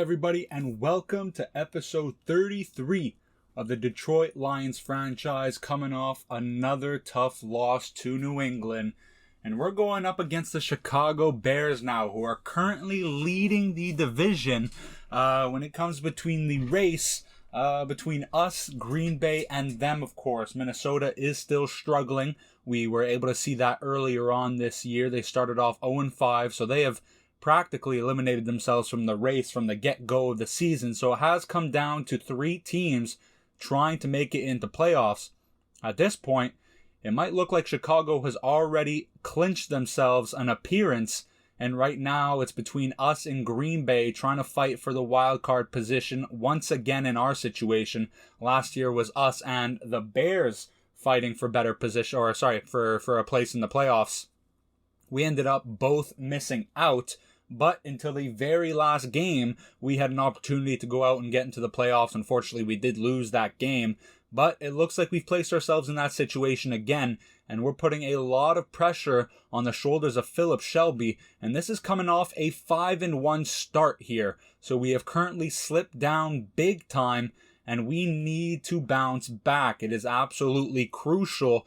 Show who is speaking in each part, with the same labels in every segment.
Speaker 1: everybody, and welcome to episode 33 of the Detroit Lions franchise, coming off another tough loss to New England. And we're going up against the Chicago Bears now, who are currently leading the division when it comes between the race between us, Green Bay, and them, of course. Minnesota is still struggling. We were able to see that earlier on this year. They started off 0-5, so they have practically eliminated themselves from the race from the get-go of the season. So it has come down to 3 teams trying to make it into playoffs. At this point, it might look like Chicago has already clinched themselves an appearance, and right now it's between us and Green Bay trying to fight for the wild card position once again in our situation. Last year was us and the Bears fighting for better position, for a place in the playoffs. We ended up both missing out, but until the very last game, we had an opportunity to go out and get into the playoffs. Unfortunately, we did lose that game, but it looks like we've placed ourselves in that situation again, and we're putting a lot of pressure on the shoulders of Philip Shelby, and this is coming off a 5-1 start here. So we have currently slipped down big time, and we need to bounce back. It is absolutely crucial.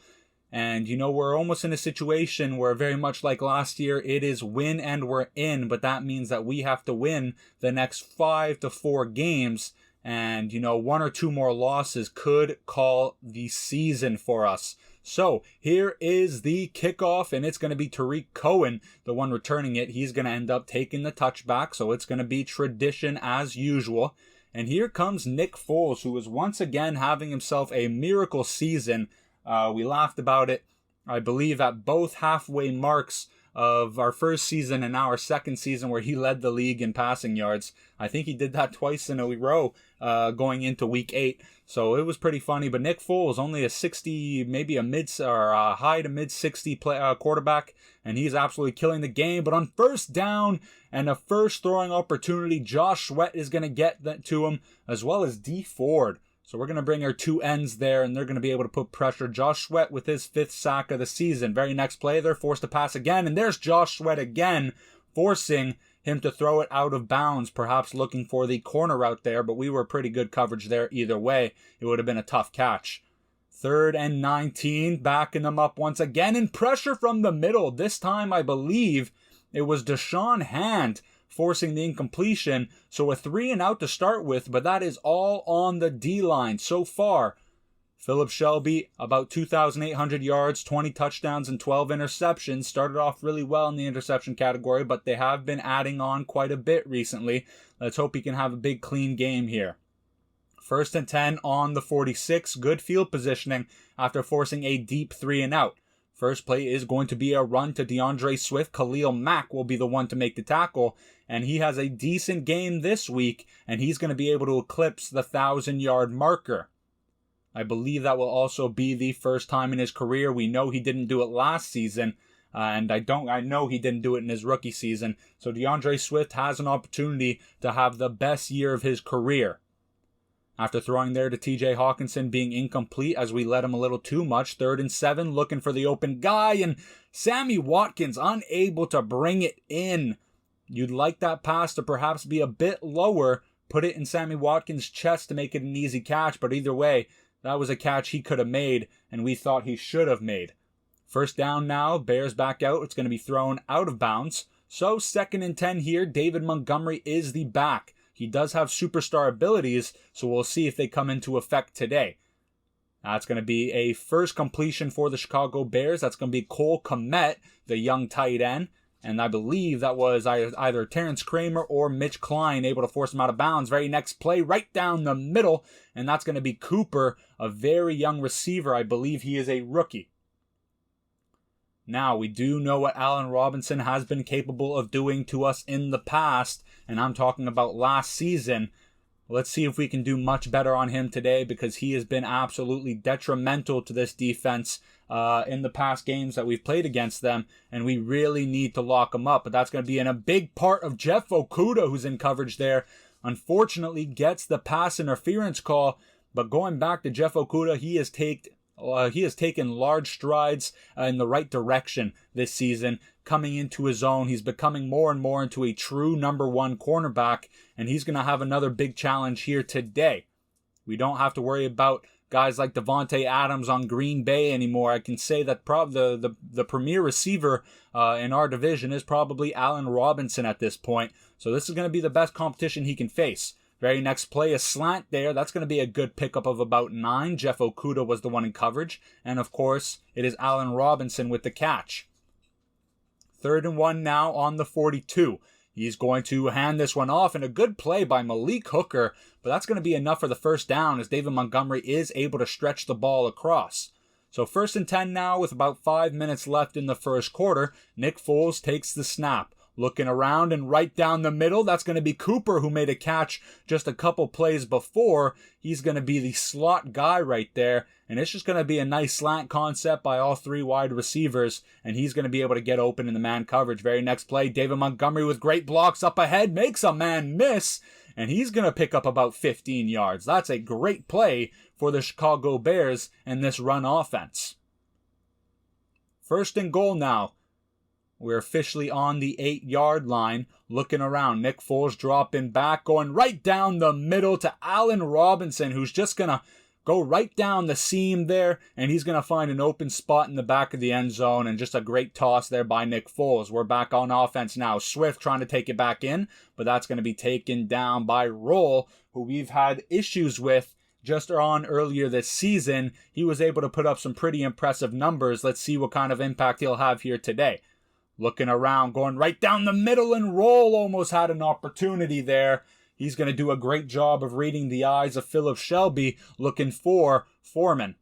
Speaker 1: And, we're almost in a situation where, very much like last year, it is win and we're in. But that means that we have to win the next 5 to 4 games. And, 1 or 2 more losses could call the season for us. So, here is the kickoff, and it's going to be Tariq Cohen, the one returning it. He's going to end up taking the touchback, so it's going to be tradition as usual. And here comes Nick Foles, who is once again having himself a miracle season. We laughed about it, I believe, at both halfway marks of our first season and now our second season, where he led the league in passing yards. I think he did that twice in a row going into week 8. So it was pretty funny. But Nick Foles, only a 60, maybe a high to mid 60 quarterback, and he's absolutely killing the game. But on first down and a first throwing opportunity, Josh Sweat is going to get that to him, as well as D Ford. So we're going to bring our 2 ends there, and they're going to be able to put pressure. Josh Sweat with his 5th sack of the season. Very next play, they're forced to pass again, and there's Josh Sweat again, forcing him to throw it out of bounds, perhaps looking for the corner out there, but we were pretty good coverage there either way. It would have been a tough catch. 3rd and 19, backing them up once again, and pressure from the middle. This time, I believe it was Deshaun Hand forcing the incompletion. So a 3 and out to start with, but that is all on the D-line so far. Philip Shelby, about 2,800 yards, 20 touchdowns, and 12 interceptions. Started off really well in the interception category, but they have been adding on quite a bit recently. Let's hope he can have a big, clean game here. 1st and 10 on the 46. Good field positioning after forcing a deep 3 and out. First play is going to be a run to DeAndre Swift. Khalil Mack will be the one to make the tackle, and he has a decent game this week, and he's going to be able to eclipse the 1,000-yard marker. I believe that will also be the first time in his career. We know he didn't do it last season, and I know he didn't do it in his rookie season. So DeAndre Swift has an opportunity to have the best year of his career. After throwing there to TJ Hawkinson, being incomplete as we let him a little too much. 3rd and 7, looking for the open guy, and Sammy Watkins unable to bring it in. You'd like that pass to perhaps be a bit lower, put it in Sammy Watkins' chest to make it an easy catch, but either way, that was a catch he could have made, and we thought he should have made. First down now, Bears back out. It's going to be thrown out of bounds. So 2nd and 10 here, David Montgomery is the back. He does have superstar abilities, so we'll see if they come into effect today. That's going to be a first completion for the Chicago Bears. That's going to be Cole Kmet, the young tight end. And I believe that was either Terrence Kramer or Mitch Klein able to force him out of bounds. Very next play, right down the middle. And that's going to be Cooper, a very young receiver. I believe he is a rookie. Now, we do know what Allen Robinson has been capable of doing to us in the past, and I'm talking about last season. Let's see if we can do much better on him today, because he has been absolutely detrimental to this defense in the past games that we've played against them, and we really need to lock him up. But that's going to be in a big part of Jeff Okudah, who's in coverage there. Unfortunately, gets the pass interference call, but going back to Jeff Okudah, he has taken he has taken large strides in the right direction this season. Coming into his own, he's becoming more and more into a true number one cornerback, and he's going to have another big challenge here today. We don't have to worry about guys like Devontae Adams on Green Bay anymore. I can say that the premier receiver in our division is probably Allen Robinson at this point. So this is going to be the best competition he can face. Very next play, a slant there. That's going to be a good pickup of about 9. Jeff Okudah was the one in coverage. And of course, it is Allen Robinson with the catch. 3rd and 1 now on the 42. He's going to hand this one off, and a good play by Malik Hooker, but that's going to be enough for the first down as David Montgomery is able to stretch the ball across. So 1st and 10 now with about 5 minutes left in the first quarter. Nick Foles takes the snap. Looking around and right down the middle, that's going to be Cooper, who made a catch just a couple plays before. He's going to be the slot guy right there, and it's just going to be a nice slant concept by all 3 wide receivers, and he's going to be able to get open in the man coverage. Very next play, David Montgomery with great blocks up ahead, makes a man miss, and he's going to pick up about 15 yards. That's a great play for the Chicago Bears and this run offense. 1st and goal now. We're officially on the 8-yard line, looking around. Nick Foles dropping back, going right down the middle to Allen Robinson, who's just going to go right down the seam there, and he's going to find an open spot in the back of the end zone, and just a great toss there by Nick Foles. We're back on offense now. Swift trying to take it back in, but that's going to be taken down by Roll, who we've had issues with just on earlier this season. He was able to put up some pretty impressive numbers. Let's see what kind of impact he'll have here today. Looking around, going right down the middle, and Roll almost had an opportunity there. He's going to do a great job of reading the eyes of Philip Shelby, looking for Foreman.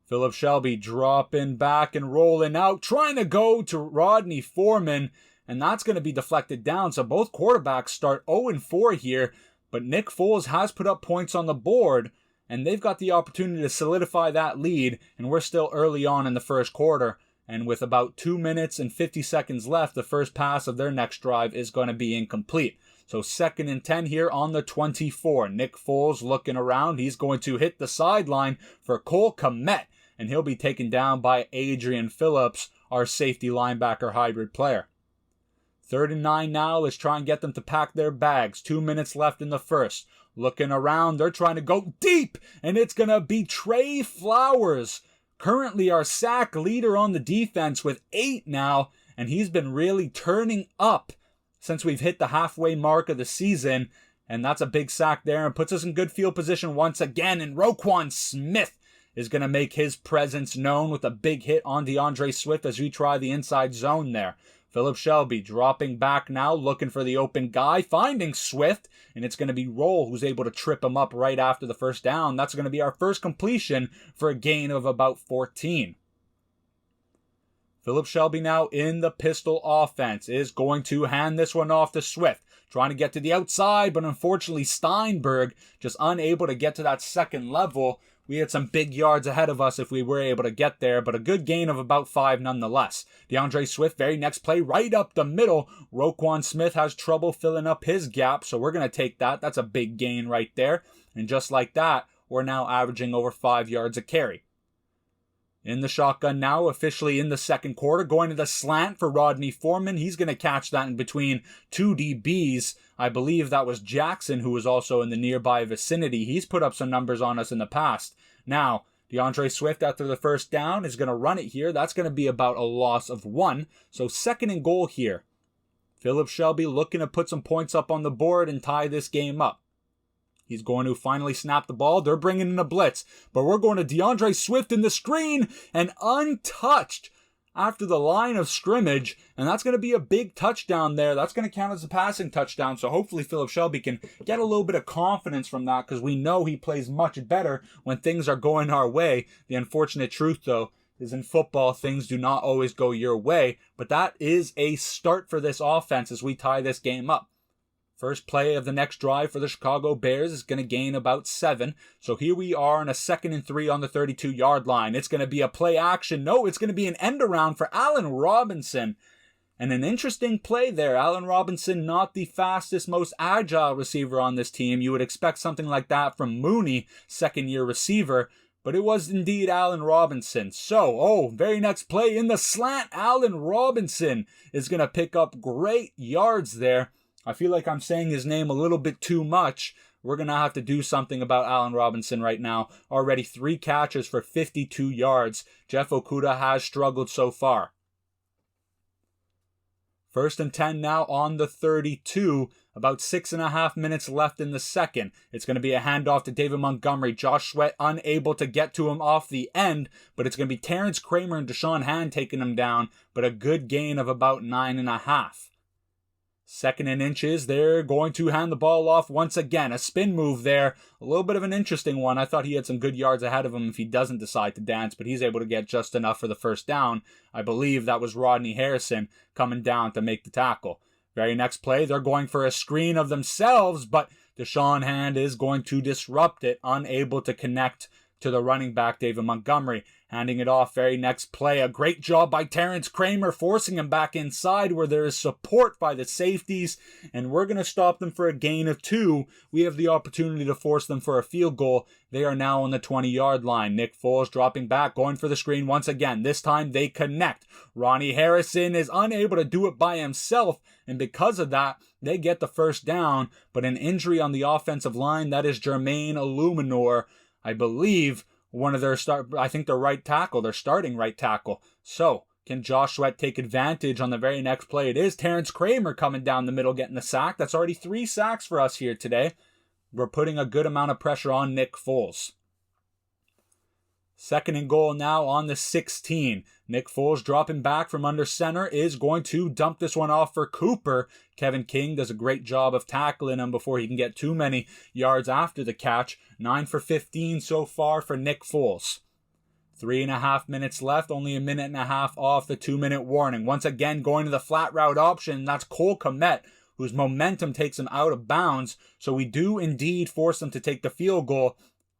Speaker 1: Philip Shelby dropping back and rolling out, trying to go to Rodney Foreman, and that's going to be deflected down. So both quarterbacks start 0-4 here, but Nick Foles has put up points on the board, and they've got the opportunity to solidify that lead, and we're still early on in the first quarter. And with about 2 minutes and 50 seconds left, the first pass of their next drive is going to be incomplete. So 2nd and 10 here on the 24. Nick Foles looking around. He's going to hit the sideline for Cole Kmet, and he'll be taken down by Adrian Phillips, our safety linebacker hybrid player. 3rd and 9 now. Let's try and get them to pack their bags. 2 minutes left in the first. Looking around. They're trying to go deep, and it's going to be Trey Flowers, currently our sack leader on the defense with 8 now, and he's been really turning up since we've hit the halfway mark of the season, and that's a big sack there and puts us in good field position once again, and Roquan Smith is going to make his presence known with a big hit on DeAndre Swift as we try the inside zone there. Philip Shelby dropping back now, looking for the open guy, finding Swift, and it's going to be Roll who's able to trip him up right after the first down. That's going to be our first completion for a gain of about 14. Philip Shelby now in the pistol offense is going to hand this one off to Swift, trying to get to the outside, but unfortunately Steinberg just unable to get to that second level. We had some big yards ahead of us if we were able to get there, but a good gain of about 5 nonetheless. DeAndre Swift, very next play, right up the middle. Roquan Smith has trouble filling up his gap, so we're going to take that. That's a big gain right there. And just like that, we're now averaging over 5 yards a carry. In the shotgun now, officially in the second quarter, going to the slant for Rodney Foreman. He's going to catch that in between 2 DBs. I believe that was Jackson, who was also in the nearby vicinity. He's put up some numbers on us in the past. Now, DeAndre Swift, after the first down, is going to run it here. That's going to be about a loss of 1. So 2nd and goal here. Philip Shelby looking to put some points up on the board and tie this game up. He's going to finally snap the ball. They're bringing in a blitz, but we're going to DeAndre Swift in the screen and untouched after the line of scrimmage, and that's going to be a big touchdown there. That's going to count as a passing touchdown, so hopefully Philip Shelby can get a little bit of confidence from that because we know he plays much better when things are going our way. The unfortunate truth, though, is in football, things do not always go your way, but that is a start for this offense as we tie this game up. First play of the next drive for the Chicago Bears is going to gain about 7. So here we are on a 2nd and 3 on the 32-yard line. It's going to be a play action. No, it's going to be an end around for Allen Robinson. And an interesting play there. Allen Robinson, not the fastest, most agile receiver on this team. You would expect something like that from Mooney, second-year receiver. but it was indeed Allen Robinson. So, very next play in the slant, Allen Robinson is going to pick up great yards there. I feel like I'm saying his name a little bit too much. We're going to have to do something about Allen Robinson right now. Already 3 catches for 52 yards. Jeff Okudah has struggled so far. 1st and 10 now on the 32. About 6.5 minutes left in the second. It's going to be a handoff to David Montgomery. Josh Sweat unable to get to him off the end, but it's going to be Terrence Kramer and Deshaun Hand taking him down, but a good gain of about 9.5. 2nd and inches, they're going to hand the ball off once again. A spin move there. A little bit of an interesting one. I thought he had some good yards ahead of him if he doesn't decide to dance, but he's able to get just enough for the first down. I believe that was Rodney Harrison coming down to make the tackle. Very next play, they're going for a screen of themselves, but Deshaun Hand is going to disrupt it, unable to connect to the running back, David Montgomery. Handing it off, very next play. A great job by Terrence Kramer, forcing him back inside where there is support by the safeties, and we're going to stop them for a gain of 2. We have the opportunity to force them for a field goal. They are now on the 20-yard line. Nick Foles dropping back, going for the screen once again. This time they connect. Ronnie Harrison is unable to do it by himself, and because of that, they get the first down, but an injury on the offensive line, that is Jermaine Illuminor, I believe, one of their their right tackle, their starting right tackle. So, can Josh Sweat take advantage on the very next play? It is Terrence Kramer coming down the middle getting the sack. That's already 3 sacks for us here today. We're putting a good amount of pressure on Nick Foles. 2nd and goal now on the 16. Nick Foles dropping back from under center is going to dump this one off for Cooper. Kevin King does a great job of tackling him before he can get too many yards after the catch. 9 for 15 so far for Nick Foles. 3.5 minutes left, only a minute and a half off the 2-minute warning. Once again going to the flat route option. That's Cole Kmet, whose momentum takes him out of bounds. So we do indeed force them to take the field goal.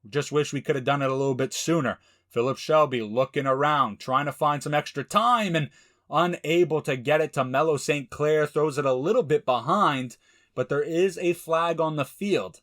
Speaker 1: Just wish we could have done it a little bit sooner. Philip Shelby looking around, trying to find some extra time and unable to get it to Melo St. Clair. Throws it a little bit behind, but there is a flag on the field.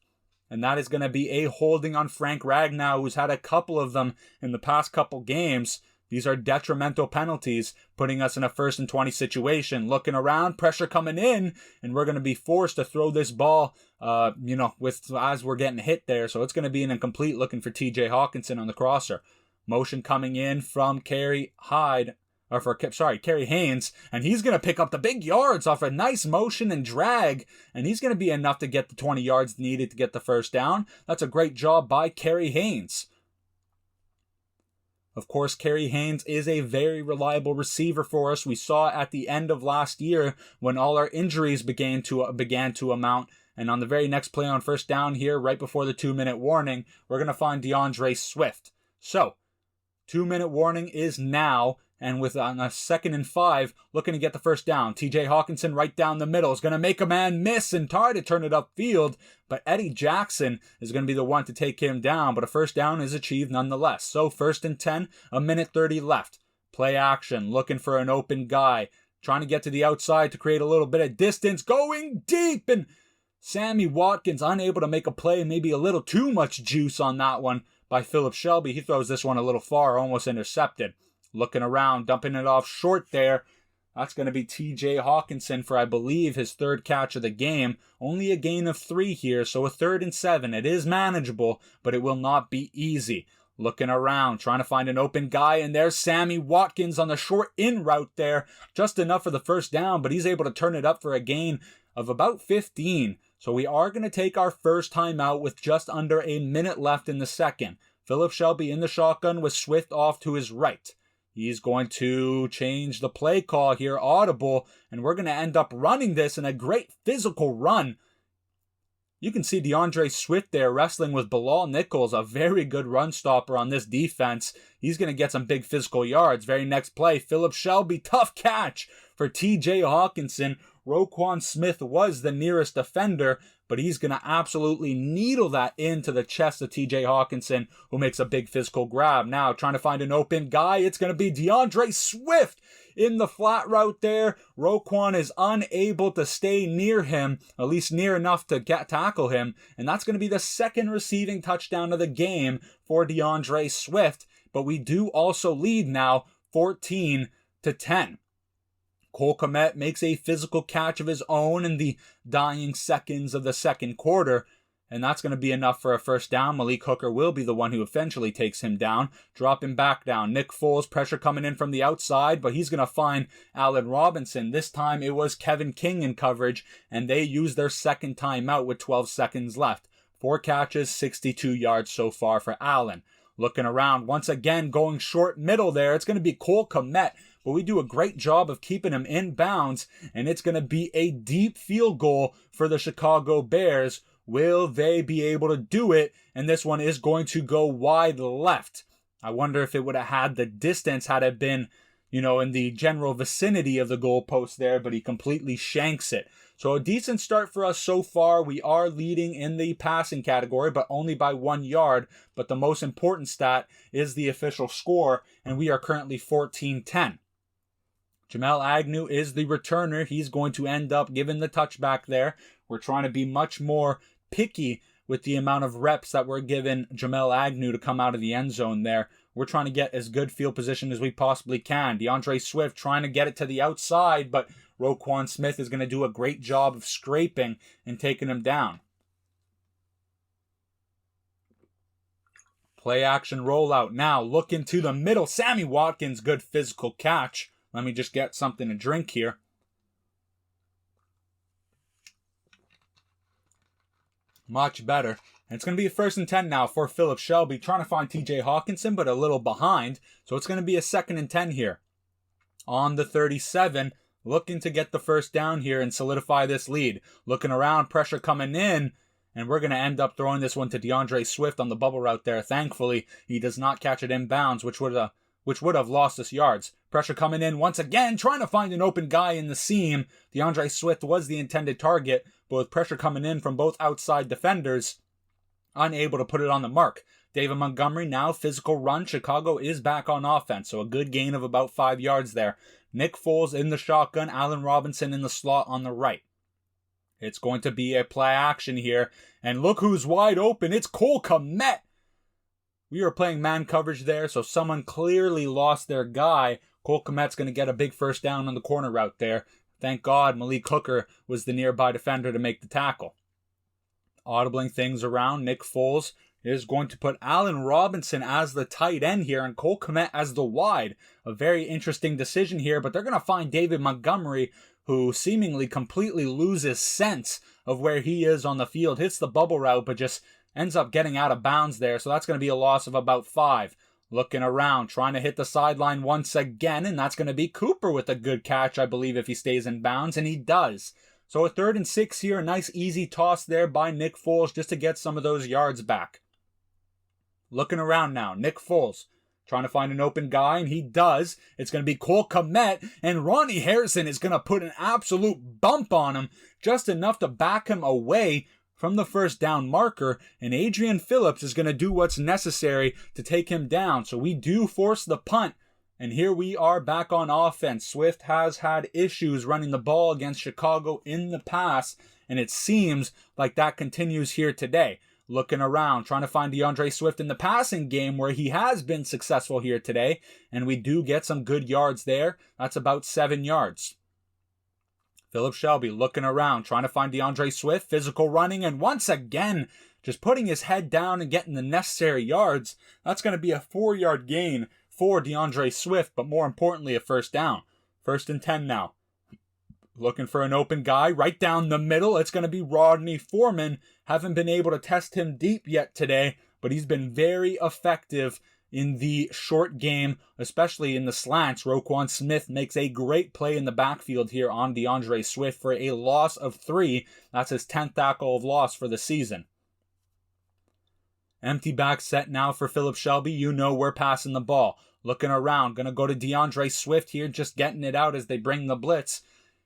Speaker 1: And that is going to be a holding on Frank Ragnow, who's had a couple of them in the past couple games. These are detrimental penalties, putting us in a 1st and 20 situation. Looking around, pressure coming in, and we're going to be forced to throw this ball, as we're getting hit there. So it's going to be an incomplete, looking for TJ Hawkinson on the crosser. Motion coming in from Kerry Haynes, and he's going to pick up the big yards off a nice motion and drag, and he's going to be enough to get the 20 yards needed to get the first down. That's a great job by Kerry Haynes. Of course, Kerry Haynes is a very reliable receiver for us. We saw at the end of last year when all our injuries began to amount. And on the very next play on first down here, right before the 2-minute warning, we're going to find DeAndre Swift. So, 2-minute warning is now, and with on a 2nd and 5, looking to get the first down. TJ Hawkinson right down the middle is going to make a man miss and try to turn it upfield, but Eddie Jackson is going to be the one to take him down, but a first down is achieved nonetheless. So 1st and 10, a minute 30 left. Play action, looking for an open guy, trying to get to the outside to create a little bit of distance, going deep, and Sammy Watkins unable to make a play, maybe a little too much juice on that one by Philip Shelby. He throws this one a little far, almost intercepted. Looking around, dumping it off short there. That's going to be TJ Hawkinson for, I believe, his 3rd catch of the game. Only a gain of 3 here, so a 3rd and 7. It is manageable, but it will not be easy. Looking around, trying to find an open guy, and there's Sammy Watkins on the short in route there. Just enough for the first down, but he's able to turn it up for a gain of about 15. So we are going to take our first timeout with just under a minute left in the second. Philip Shelby in the shotgun with Swift off to his right. He's going to change the play call here, audible, and we're going to end up running this in a great physical run. You can see DeAndre Swift there wrestling with Bilal Nichols, a very good run stopper on this defense. He's going to get some big physical yards. Very next play, Philip Shelby, tough catch for TJ Hawkinson. Roquan Smith was the nearest defender, but he's going to absolutely needle that into the chest of TJ Hawkinson, who makes a big physical grab. Now, trying to find an open guy, it's going to be DeAndre Swift in the flat route there. Roquan is unable to stay near him, at least near enough to tackle him, and that's going to be the second receiving touchdown of the game for DeAndre Swift, but we do also lead now 14-10. Cole Kmet makes a physical catch of his own in the dying seconds of the second quarter, and that's going to be enough for a first down. Malik Hooker will be the one who eventually takes him down. Drop him back down. Nick Foles, pressure coming in from the outside, but he's going to find Allen Robinson. This time it was Kevin King in coverage, and they used their second timeout with 12 seconds left. 4 catches, 62 yards so far for Allen. Looking around, once again going short middle there. It's going to be Cole Kmet, but we do a great job of keeping him in bounds, and it's going to be a deep field goal for the Chicago Bears. Will they be able to do it? And this one is going to go wide left. I wonder if it would have had the distance had it been, in the general vicinity of the goalpost there, but he completely shanks it. So a decent start for us so far. We are leading in the passing category, but only by 1 yard. But the most important stat is the official score, and we are currently 14-10. Jamel Agnew is the returner. He's going to end up giving the touchback there. We're trying to be much more picky with the amount of reps that we're giving Jamel Agnew to come out of the end zone there. We're trying to get as good field position as we possibly can. DeAndre Swift trying to get it to the outside, but Roquan Smith is going to do a great job of scraping and taking him down. Play action rollout. Now look into the middle. Sammy Watkins, good physical catch. Let me just get something to drink here. Much better. And it's going to be a 1st and 10 now for Philip Shelby. Trying to find TJ Hawkinson, but a little behind. So it's going to be a 2nd and 10 here. On the 37, looking to get the first down here and solidify this lead. Looking around, pressure coming in. And we're going to end up throwing this one to DeAndre Swift on the bubble route there. Thankfully, he does not catch it inbounds, which would have lost us yards. Pressure coming in once again, trying to find an open guy in the seam. DeAndre Swift was the intended target, but with pressure coming in from both outside defenders, unable to put it on the mark. David Montgomery now physical run. Chicago is back on offense, so a good gain of about 5 yards there. Nick Foles in the shotgun, Allen Robinson in the slot on the right. It's going to be a play action here, and look who's wide open. It's Cole Kmet. We were playing man coverage there, so someone clearly lost their guy. Cole Kmet's going to get a big first down on the corner route there. Thank God Malik Hooker was the nearby defender to make the tackle. Audibling things around, Nick Foles is going to put Allen Robinson as the tight end here and Cole Kmet as the wide. A very interesting decision here, but they're going to find David Montgomery, who seemingly completely loses sense of where he is on the field. Hits the bubble route, but just ends up getting out of bounds there, so that's going to be a loss of about 5. Looking around, trying to hit the sideline once again, and that's going to be Cooper with a good catch, I believe, if he stays in bounds, and he does. So a 3rd and 6 here, a nice easy toss there by Nick Foles just to get some of those yards back. Looking around now, Nick Foles trying to find an open guy, and he does. It's going to be Cole Kmet, and Ronnie Harrison is going to put an absolute bump on him, just enough to back him away from the first down marker, and Adrian Phillips is going to do what's necessary to take him down. So we do force the punt, and here we are back on offense. Swift has had issues running the ball against Chicago in the past, and it seems like that continues here today. Looking around, trying to find DeAndre Swift in the passing game where he has been successful here today, and we do get some good yards there. That's about 7 yards. Philip Shelby looking around, trying to find DeAndre Swift, physical running, and once again, just putting his head down and getting the necessary yards. That's going to be a 4-yard gain for DeAndre Swift, but more importantly, a first down. 1st and 10 now. Looking for an open guy right down the middle. It's going to be Rodney Foreman. Haven't been able to test him deep yet today, but he's been very effective in the short game, especially in the slants. Roquan Smith makes a great play in the backfield here on DeAndre Swift for a loss of 3. That's his 10th tackle of loss for the season. Empty back set now for Philip Shelby. You know we're passing the ball. Looking around. Going to go to DeAndre Swift here, just getting it out as they bring the blitz.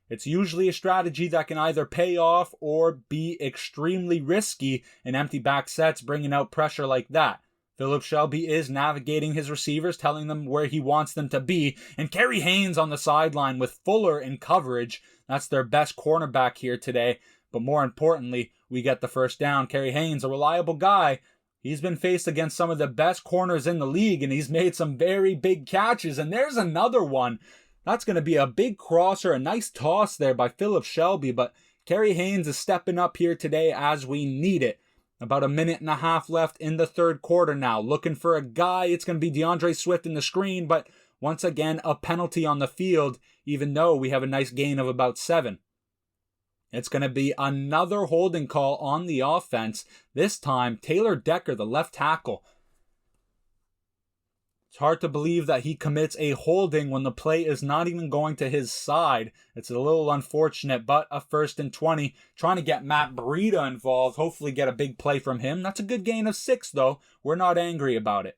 Speaker 1: It's usually a strategy that can either pay off or be extremely risky in empty back sets, bringing out pressure like that. Philip Shelby is navigating his receivers, telling them where he wants them to be, and Kerry Haynes on the sideline with Fuller in coverage. That's their best cornerback here today, but more importantly, we get the first down. Kerry Haynes, a reliable guy. He's been faced against some of the best corners in the league, and he's made some very big catches, and there's another one. That's going to be a big crosser, a nice toss there by Philip Shelby, but Kerry Haynes is stepping up here today as we need it. About a minute and a half left in the third quarter now. Looking for a guy. It's going to be DeAndre Swift in the screen, but once again, a penalty on the field, even though we have a nice gain of about 7. It's going to be another holding call on the offense. This time, Taylor Decker, the left tackle. It's hard to believe that he commits a holding when the play is not even going to his side. It's a little unfortunate, but a 1st and 20. Trying to get Matt Breida involved. Hopefully get a big play from him. That's a good gain of 6, though. We're not angry about it.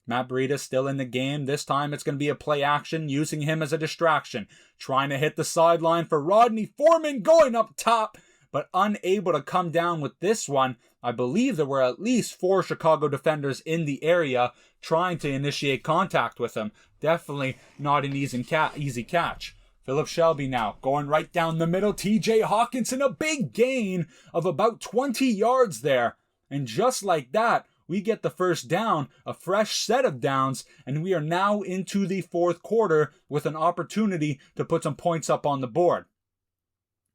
Speaker 1: Matt Breida still in the game. This time it's going to be a play action, using him as a distraction. Trying to hit the sideline for Rodney Foreman, going up top, but unable to come down with this one. I believe there were at least 4 Chicago defenders in the area trying to initiate contact with him. Definitely not an easy catch. Philip Shelby now going right down the middle. TJ Hawkinson, a big gain of about 20 yards there. And just like that, we get the first down, a fresh set of downs, and we are now into the fourth quarter with an opportunity to put some points up on the board.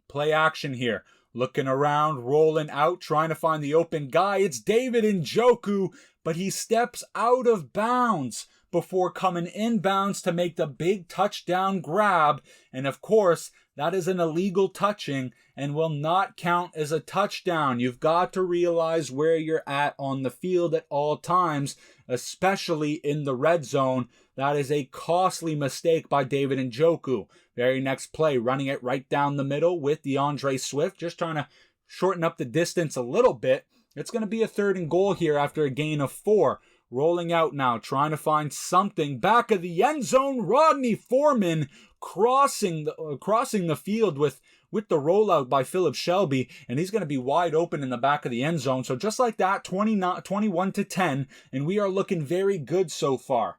Speaker 1: Play action here. Looking around, rolling out, trying to find the open guy. It's David Njoku, but he steps out of bounds before coming inbounds to make the big touchdown grab. And of course, that is an illegal touching and will not count as a touchdown. You've got to realize where you're at on the field at all times, especially in the red zone. That is a costly mistake by David Njoku. Very next play, running it right down the middle with DeAndre Swift, just trying to shorten up the distance a little bit. It's going to be a 3rd and goal here after a gain of 4. Rolling out now, trying to find something. Back of the end zone, Rodney Foreman crossing the field with the rollout by Philip Shelby, and he's going to be wide open in the back of the end zone. So just like that, 21-10, and we are looking very good so far.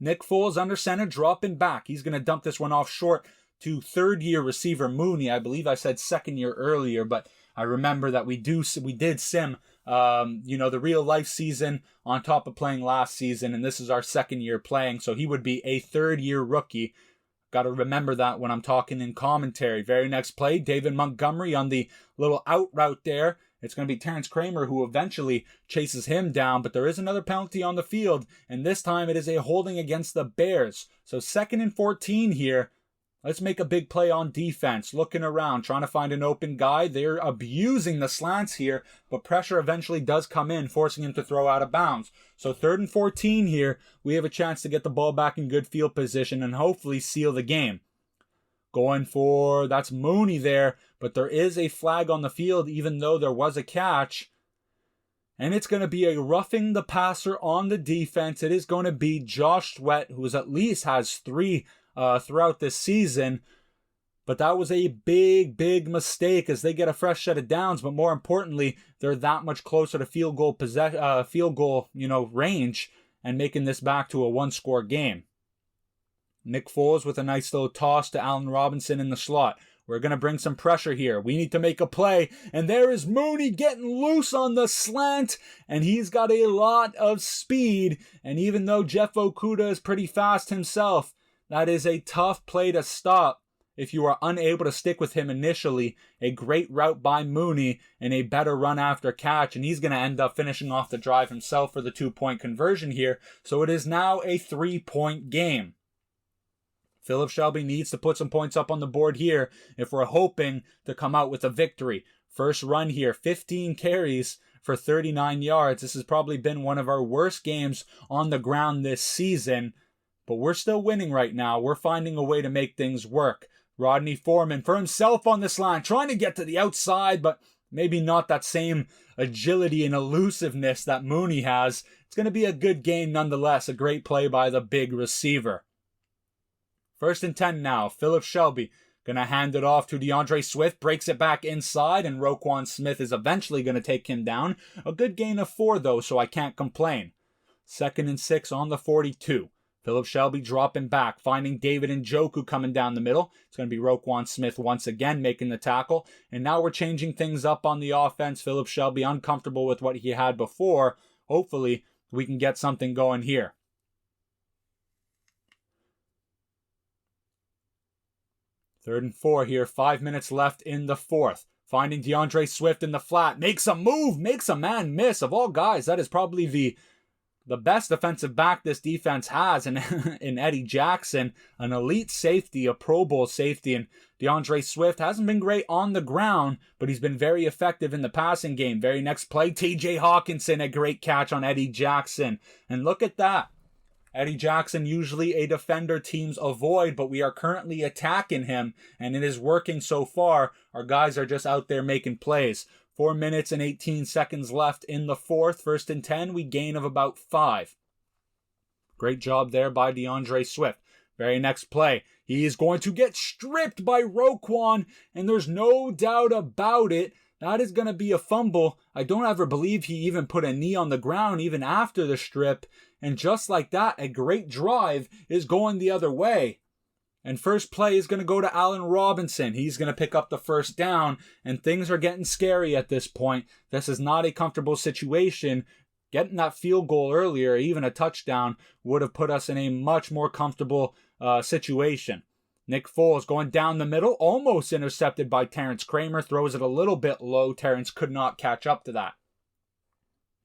Speaker 1: Nick Foles under center, dropping back. He's going to dump this one off short to 3rd-year receiver Mooney. I believe I said 2nd year earlier, but I remember that we did sim the real life season on top of playing last season, and this is our 2nd year playing, so he would be a 3rd-year rookie. Got to remember that when I'm talking in commentary. Very next play, David Montgomery on the little out route there. It's going to be Terrence Kramer who eventually chases him down, but there is another penalty on the field, and this time it is a holding against the Bears. So 2nd and 14 here. Let's make a big play on defense. Looking around, trying to find an open guy. They're abusing the slants here, but pressure eventually does come in, forcing him to throw out of bounds. So 3rd and 14 here. We have a chance to get the ball back in good field position and hopefully seal the game. Going for, that's Mooney there, but there is a flag on the field even though there was a catch. And it's going to be a roughing the passer on the defense. It is going to be Josh Sweat, who at least has 3 throughout this season. But that was a big mistake as they get a fresh set of downs. But more importantly, they're that much closer to field goal range and making this back to a 1-score game. Nick Foles with a nice little toss to Allen Robinson in the slot. We're going to bring some pressure here. We need to make a play. And there is Mooney getting loose on the slant. And he's got a lot of speed. And even though Jeff Okudah is pretty fast himself, that is a tough play to stop if you are unable to stick with him initially. A great route by Mooney and a better run after catch. And he's going to end up finishing off the drive himself for the 2-point conversion here. So it is now a 3-point game. Philip Shelby needs to put some points up on the board here if we're hoping to come out with a victory. First run here, 15 carries for 39 yards. This has probably been one of our worst games on the ground this season, but we're still winning right now. We're finding a way to make things work. Rodney Foreman for himself on this line, trying to get to the outside, but maybe not that same agility and elusiveness that Mooney has. It's going to be a good game nonetheless. A great play by the big receiver. 1st and 10 now. Philip Shelby Gonna hand it off to DeAndre Swift, breaks it back inside, and Roquan Smith is eventually gonna take him down. A good gain of 4 though, so I can't complain. 2nd and 6 on the 42. Philip Shelby dropping back, finding David Njoku coming down the middle. It's going to be Roquan Smith once again making the tackle. And now we're changing things up on the offense. Philip Shelby uncomfortable with what he had before. Hopefully, we can get something going here. Third and 4 here. 5 minutes left in the 4th. Finding DeAndre Swift in the flat. Makes a move. Makes a man miss. Of all guys, that is probably the best defensive back this defense has in Eddie Jackson, an elite safety, a Pro Bowl safety. And DeAndre Swift hasn't been great on the ground, but he's been very effective in the passing game. Very next play, TJ Hawkinson, a great catch on Eddie Jackson. And look at that. Eddie Jackson, usually a defender teams avoid, but we are currently attacking him, and it is working so far. Our guys are just out there making plays. 4 minutes and 18 seconds left in the 4th. 1st and 10, we gain of about 5. Great job there by DeAndre Swift. Very next play, he is going to get stripped by Roquan, and there's no doubt about it. That is going to be a fumble. I don't ever believe he even put a knee on the ground even after the strip. And just like that, a great drive is going the other way. And first play is going to go to Allen Robinson. He's going to pick up the first down, and things are getting scary at this point. This is not a comfortable situation. Getting that field goal earlier, even a touchdown, would have put us in a much more comfortable situation. Nick Foles going down the middle, almost intercepted by Terrence Kramer, throws it a little bit low. Terrence could not catch up to that.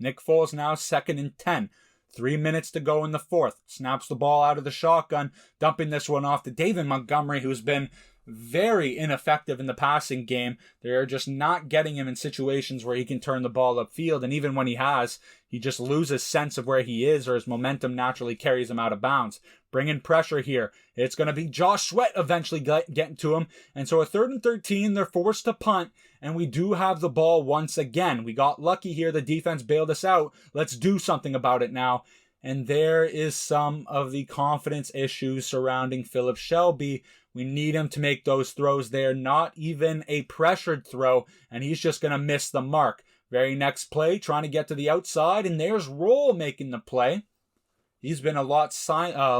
Speaker 1: Nick Foles now 2nd and 10. 3 minutes to go in the 4th. Snaps the ball out of the shotgun, dumping this one off to David Montgomery, who's been very ineffective in the passing game. They're just not getting him in situations where he can turn the ball upfield, and even when he has, he just loses sense of where he is, or his momentum naturally carries him out of bounds. Bringing pressure here. It's going to be Josh Sweat eventually getting to him, and so a 3rd and 13, they're forced to punt, and we do have the ball once again. We got lucky here. The defense bailed us out. Let's do something about it now. And there is some of the confidence issues surrounding Philip Shelby. We need him to make those throws there, not even a pressured throw, and he's just going to miss the mark. Very next play, trying to get to the outside, and there's Roll making the play. He's been a lot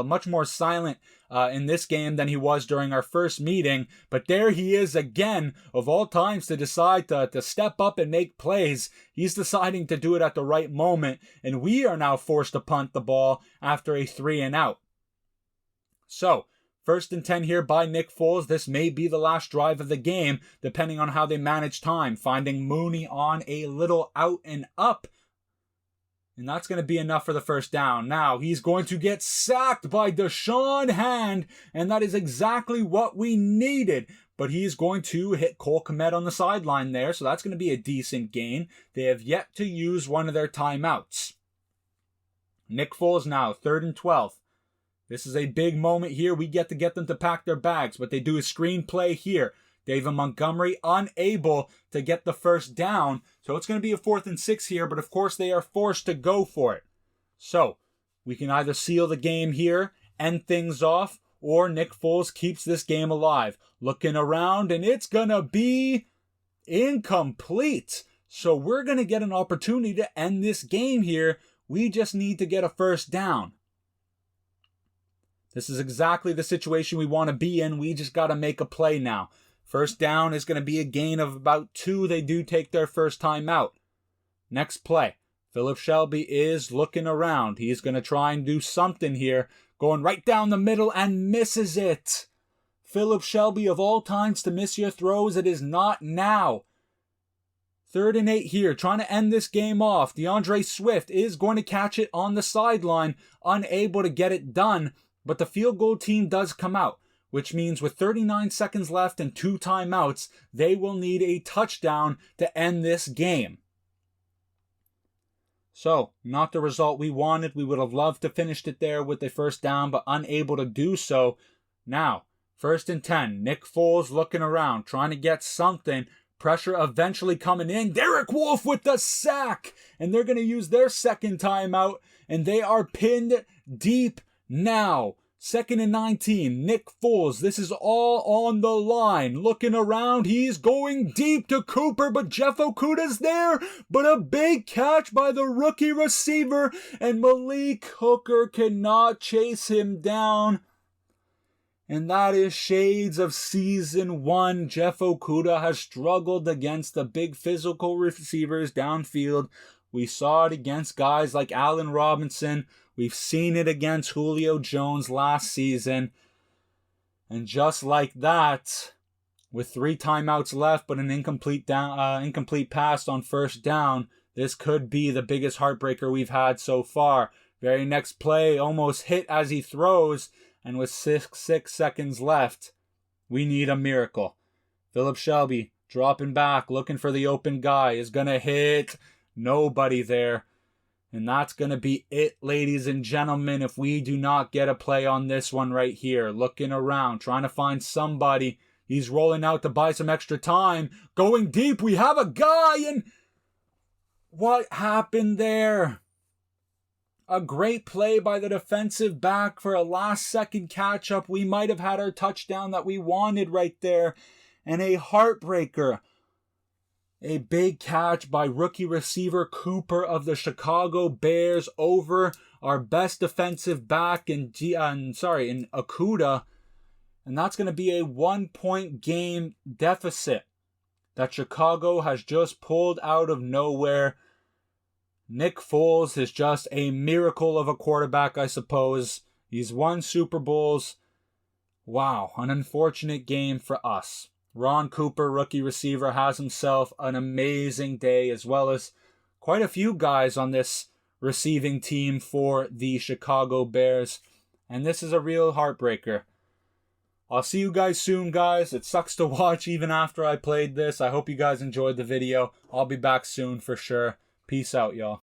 Speaker 1: much more silent in this game than he was during our first meeting, but there he is again, of all times to decide to step up and make plays. He's deciding to do it at the right moment, and we are now forced to punt the ball after a 3 and out. So, 1st and 10 here by Nick Foles. This may be the last drive of the game, depending on how they manage time. Finding Mooney on a little out and up. And that's going to be enough for the first down. Now, he's going to get sacked by Deshaun Hand, and that is exactly what we needed. But he's going to hit Cole Kmet on the sideline there, so that's going to be a decent gain. They have yet to use one of their timeouts. Nick Foles now, 3rd and 12. This is a big moment here. We get to get them to pack their bags, but they do a screen play here. David Montgomery unable to get the first down. So it's going to be a 4th and 6 here, but of course they are forced to go for it. So we can either seal the game here, end things off, or Nick Foles keeps this game alive. Looking around, and it's going to be incomplete. So we're going to get an opportunity to end this game here. We just need to get a first down. This is exactly the situation we want to be in. We just got to make a play now. First down is going to be a gain of about 2. They do take their first time out. Next play. Philip Shelby is looking around. He's going to try and do something here. Going right down the middle and misses it. Philip Shelby, of all times to miss your throws, it is not now. 3rd and 8 here, trying to end this game off. DeAndre Swift is going to catch it on the sideline, unable to get it done, but the field goal team does come out, which means with 39 seconds left and 2 timeouts, they will need a touchdown to end this game. So, not the result we wanted. We would have loved to finish it there with a first down, but unable to do so. Now, 1st and 10. Nick Foles looking around, trying to get something. Pressure eventually coming in. Derek Wolfe with the sack. And they're going to use their second timeout. And they are pinned deep now. 2nd and 19. Nick Foles. This is all on the line. Looking around. He's going deep to Cooper, but Jeff Okuda's there. But a big catch by the rookie receiver, and Malik Hooker cannot chase him down. And that is shades of season 1. Jeff Okuda has struggled against the big physical receivers downfield. We saw it against guys like Allen Robinson. We've seen it against Julio Jones last season. And just like that, with 3 timeouts left but an incomplete pass on first down, this could be the biggest heartbreaker we've had so far. Very next play, almost hit as he throws, and with 6 seconds left, we need a miracle. Philip Shelby dropping back, looking for the open guy, is going to hit. Nobody there. And that's going to be it, ladies and gentlemen, if we do not get a play on this one right here. Looking around, trying to find somebody. He's rolling out to buy some extra time. Going deep, we have a guy, and what happened there? A great play by the defensive back for a last-second catch-up. We might have had our touchdown that we wanted right there. And a heartbreaker. A big catch by rookie receiver Cooper of the Chicago Bears over our best defensive back in Okuda. And that's going to be a 1-point game deficit that Chicago has just pulled out of nowhere. Nick Foles is just a miracle of a quarterback, I suppose. He's won Super Bowls. Wow, an unfortunate game for us. Ron Cooper, rookie receiver, has himself an amazing day, as well as quite a few guys on this receiving team for the Chicago Bears. And this is a real heartbreaker. I'll see you guys soon, guys. It sucks to watch even after I played this. I hope you guys enjoyed the video. I'll be back soon for sure. Peace out, y'all.